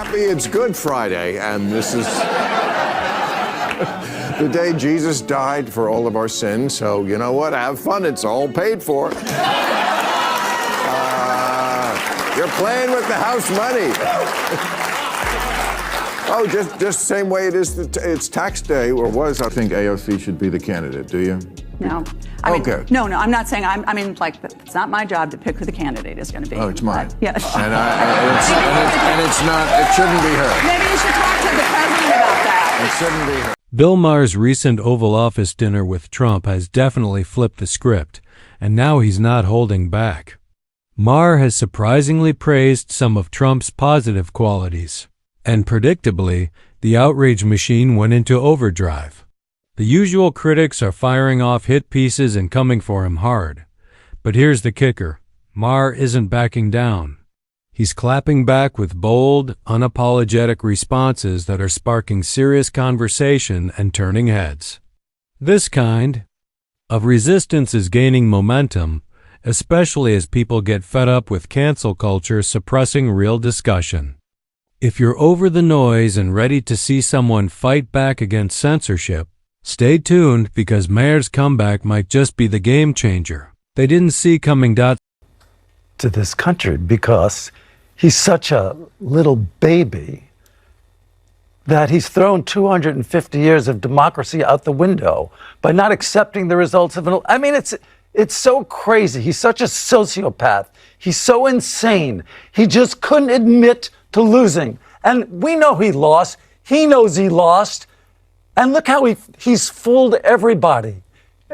happy it's Good Friday, and this is the day Jesus died for all of our sins. So you know what? Have fun. It's all paid for. You're playing with the house money. Oh, just same way it is. It's tax day, or was. I think AOC should be the candidate. Do you? No. I mean, no, I'm not saying. I mean, like, it's not my job to pick who the candidate is going to be. Oh, it's mine. Yeah. And it's not. It shouldn't be her. Maybe you should talk to the president about that. It shouldn't be her. Bill Maher's recent Oval Office dinner with Trump has definitely flipped the script, and now he's not holding back. Maher has surprisingly praised some of Trump's positive qualities, and predictably, the outrage machine went into overdrive. The usual critics are firing off hit pieces and coming for him hard. But here's the kicker. Maher isn't backing down. He's clapping back with bold, unapologetic responses that are sparking serious conversation and turning heads. This kind of resistance is gaining momentum, especially as people get fed up with cancel culture suppressing real discussion. If you're over the noise and ready to see someone fight back against censorship, stay tuned, because Maher's comeback might just be the game changer they didn't see coming. To this country, because he's such a little baby that he's thrown 250 years of democracy out the window by not accepting the results of an. I mean, it's so crazy. He's such a sociopath. He's so insane. He just couldn't admit to losing. And we know he lost. He knows he lost. And look how he's fooled everybody.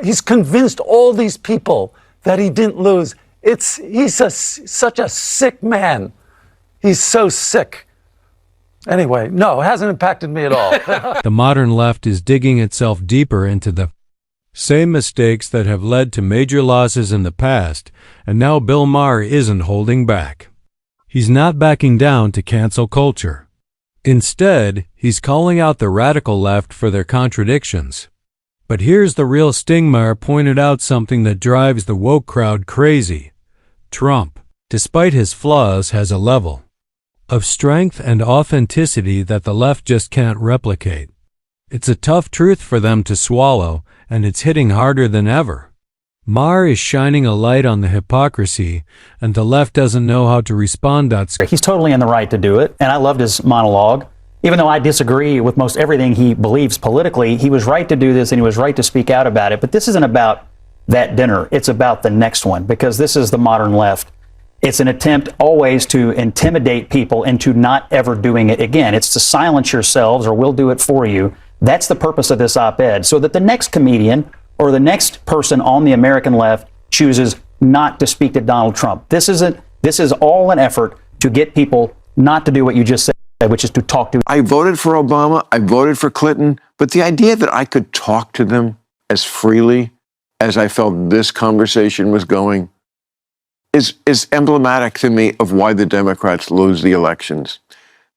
He's convinced all these people that he didn't lose. He's such a sick man. He's so sick. Anyway, no, it hasn't impacted me at all. The modern left is digging itself deeper into the same mistakes that have led to major losses in the past, and now Bill Maher isn't holding back. He's not backing down to cancel culture. Instead, he's calling out the radical left for their contradictions. But here's the real sting. Maher pointed out something that drives the woke crowd crazy. Trump, despite his flaws, has a level of strength and authenticity that the left just can't replicate. It's a tough truth for them to swallow, and it's hitting harder than ever. Maher is shining a light on the hypocrisy, and the left doesn't know how to respond. He's totally in the right to do it, and I loved his monologue. Even though I disagree with most everything he believes politically, he was right to do this, and he was right to speak out about it. But this isn't about that dinner. It's about the next one, because this is the modern left. It's an attempt always to intimidate people into not ever doing it again. It's to silence yourselves, or we'll do it for you. That's the purpose of this op-ed, so that the next comedian or the next person on the American left chooses not to speak to Donald Trump. This is all an effort to get people not to do what you just said, which is to talk to. I voted for Obama, I voted for Clinton, but the idea that I could talk to them as freely as I felt this conversation was going is emblematic to me of why the Democrats lose the elections.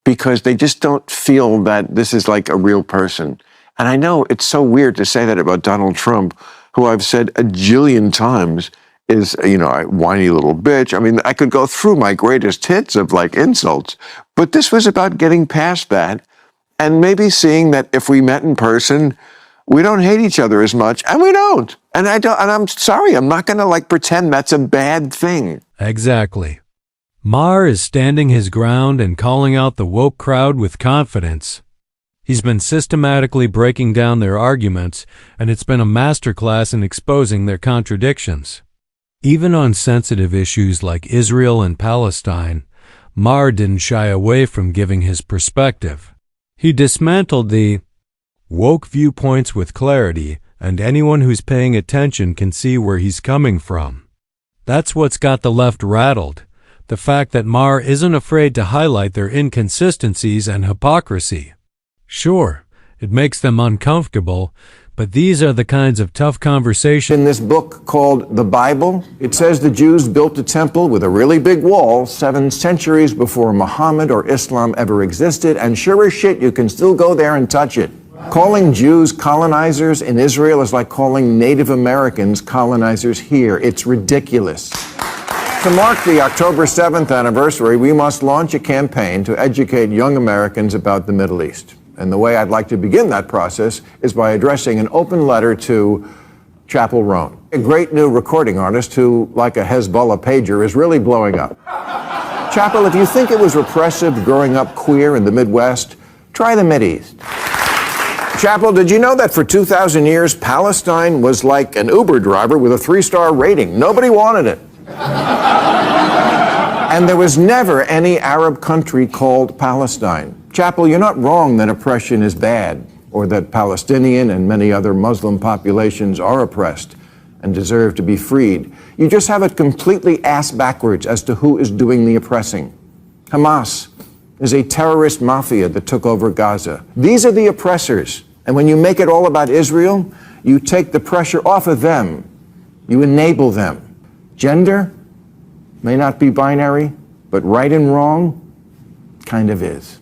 Because they just don't feel that this is like a real person. And I know it's so weird to say that about Donald Trump, who I've said a jillion times is, a whiny little bitch. I mean, I could go through my greatest hits of like insults, but this was about getting past that and maybe seeing that if we met in person, we don't hate each other as much, and we don't. And I'm sorry, I'm not going to like pretend that's a bad thing. Exactly. Maher is standing his ground and calling out the woke crowd with confidence. He's been systematically breaking down their arguments, and it's been a masterclass in exposing their contradictions. Even on sensitive issues like Israel and Palestine, Maher didn't shy away from giving his perspective. He dismantled the woke viewpoints with clarity, and anyone who's paying attention can see where he's coming from. That's what's got the left rattled. The fact that Maher isn't afraid to highlight their inconsistencies and hypocrisy. Sure, it makes them uncomfortable, but these are the kinds of tough conversations. In this book called The Bible, it says the Jews built a temple with a really big wall 7 centuries before Muhammad or Islam ever existed, and sure as shit, you can still go there and touch it. Calling Jews colonizers in Israel is like calling Native Americans colonizers here. It's ridiculous. To mark the October 7th anniversary, we must launch a campaign to educate young Americans about the Middle East. And the way I'd like to begin that process is by addressing an open letter to Chappell Roan, a great new recording artist who, like a Hezbollah pager, is really blowing up. Chappell, if you think it was repressive growing up queer in the Midwest, try the Mideast. Chappell, did you know that for 2,000 years, Palestine was like an Uber driver with a 3-star rating? Nobody wanted it. And there was never any Arab country called Palestine. Chappell, you're not wrong that oppression is bad, or that Palestinian and many other Muslim populations are oppressed and deserve to be freed. You just have it completely ass backwards as to who is doing the oppressing. Hamas is a terrorist mafia that took over Gaza. These are the oppressors. And when you make it all about Israel, you take the pressure off of them. You enable them. Gender may not be binary, but right and wrong kind of is.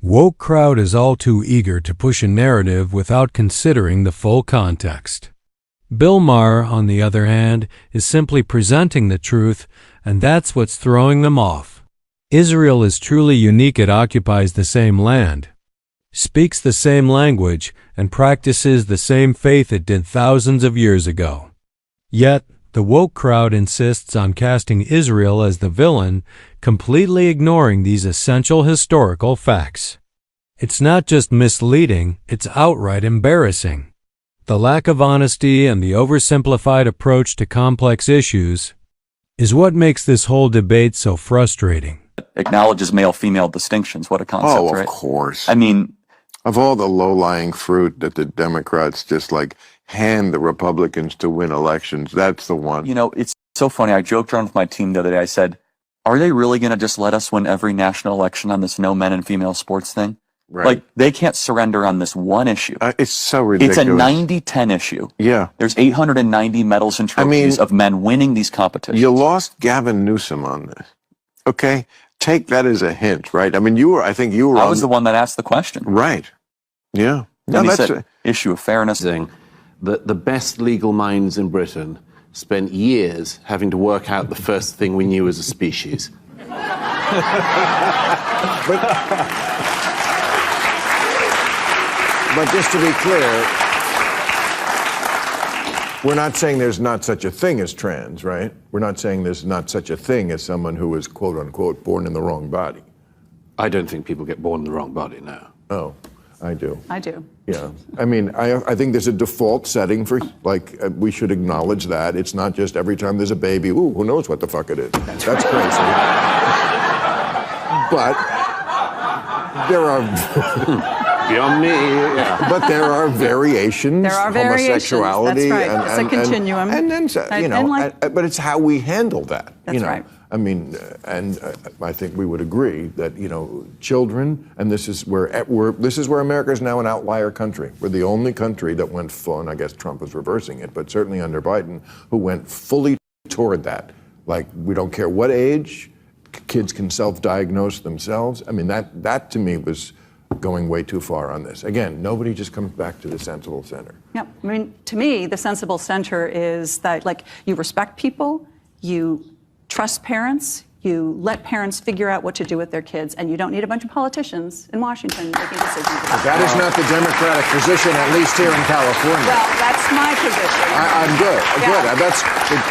Woke crowd is all too eager to push a narrative without considering the full context. Bill Maher, on the other hand, is simply presenting the truth, and that's what's throwing them off. Israel is truly unique. It occupies the same land, speaks the same language, and practices the same faith it did thousands of years ago. Yet, the woke crowd insists on casting Israel as the villain, completely ignoring these essential historical facts. It's not just misleading, it's outright embarrassing. The lack of honesty and the oversimplified approach to complex issues is what makes this whole debate so frustrating. Acknowledges male-female distinctions. What a concept, right? Oh, of course. I mean, of all the low-lying fruit that the Democrats just like hand the Republicans to win elections, that's the one. you know, it's so funny. I joked around with my team the other day. I said, are they really going to just let us win every national election on this no men and female sports thing? Right. Like, they can't surrender on this one issue. It's so ridiculous. It's a 90-10 issue. Yeah. There's 890 medals and trophies of men winning these competitions. You lost Gavin Newsom on this. Okay? Take that as a hint, right? I mean, I think you were I was the one that asked the question. Right. Yeah. No, And he that's said, issue of fairness. That the best legal minds in Britain spent years having to work out the first thing we knew as a species. But just to be clear, we're not saying there's not such a thing as trans, right? We're not saying there's not such a thing as someone who is, quote unquote, born in the wrong body. I don't think people get born in the wrong body now. Oh, I do. I do. Yeah. I mean, I think there's a default setting for, like, we should acknowledge that. It's not just every time there's a baby, ooh, who knows what the fuck it is. That's crazy. But there are... Beyond me, yeah. But there are variations. There are variations. Homosexuality. That's right. It's a continuum. And then, you know, but it's how we handle that. That's you know? right. I mean, and I think we would agree that, you know, children, and this is where America is now an outlier country. We're the only country that went full, and I guess Trump was reversing it, but certainly under Biden, who went fully toward that. Like, we don't care what age, kids can self-diagnose themselves. I mean, that to me was going way too far on this. Again, nobody just comes back to the sensible center. Yeah, I mean, to me, the sensible center is that, like, you respect people, you trust parents, you let parents figure out what to do with their kids, and you don't need a bunch of politicians in Washington making decisions about That is not the Democratic position, at least here in California. Well, that's my position. I'm good. Yeah. Good.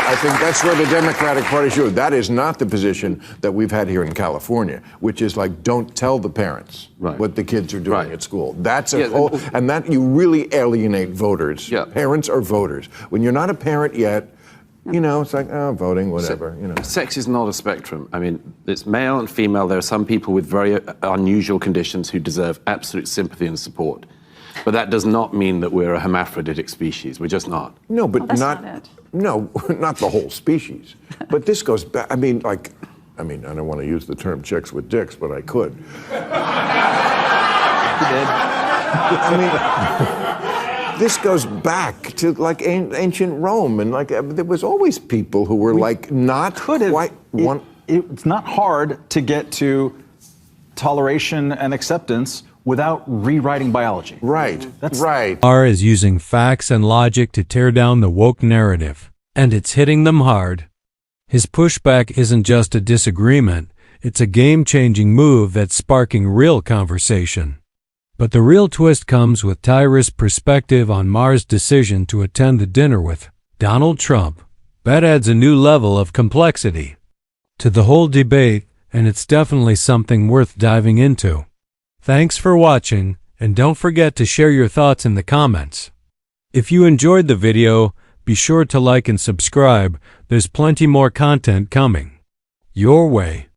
I think that's where the Democratic Party should. That is not the position that we've had here in California, which is like, don't tell the parents what the kids are doing at school. That's a whole, and that you really alienate voters. Yeah. Parents are voters. When you're not a parent yet, you know, it's like, oh, voting, whatever, you know. Sex is not a spectrum. I mean, it's male and female. There are some people with very unusual conditions who deserve absolute sympathy and support. But that does not mean that we're a hermaphroditic species. We're just not. No, but that's not it. No, not the whole species. But this goes back, I mean, I don't want to use the term chicks with dicks, but I could. You did. I mean, this goes back to like ancient Rome, and like there was always people who were like not quite one. It's not hard to get to toleration and acceptance without rewriting biology. Right. Right. Maher is using facts and logic to tear down the woke narrative, and it's hitting them hard. His pushback isn't just a disagreement, it's a game-changing move that's sparking real conversation. But the real twist comes with Tyra's perspective on Maher's decision to attend the dinner with Donald Trump. That adds a new level of complexity to the whole debate, and it's definitely something worth diving into. Thanks for watching, and don't forget to share your thoughts in the comments. If you enjoyed the video, be sure to like and subscribe. There's plenty more content coming your way.